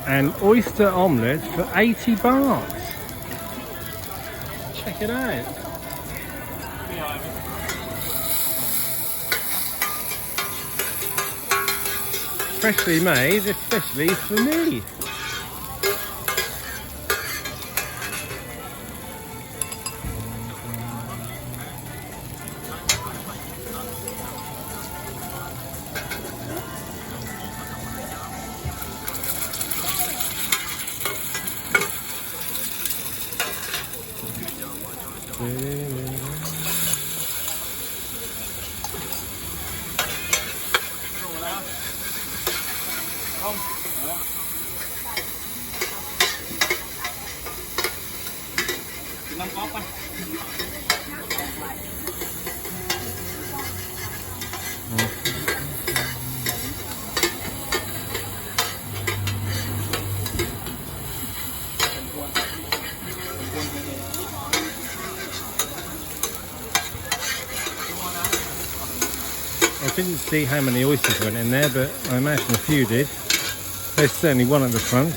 An oyster omelette for 80 baht. Check it out. Freshly made, especially for me. I didn't see how many oysters went in there, but I imagine a few did. There's certainly one at the front.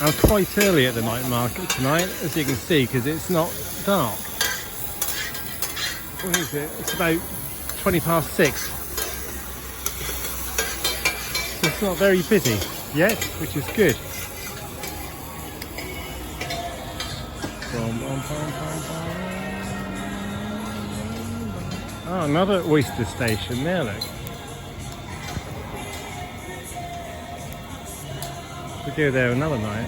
I'm quite early at the night market tonight, as you can see, because it's not dark. What is it? It's about 20 past 6. So it's not very busy yet, which is good. Oh, another oyster station there, look. We'll go there another night.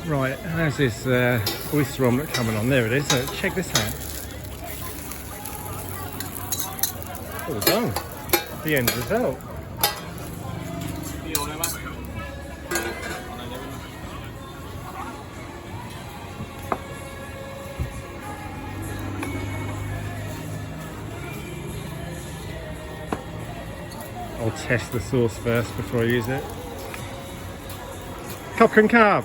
Right, how's this oyster omelette coming on? There it is. So check this out. All done. The end result. I'll test the sauce first before I use it. Cock and carb!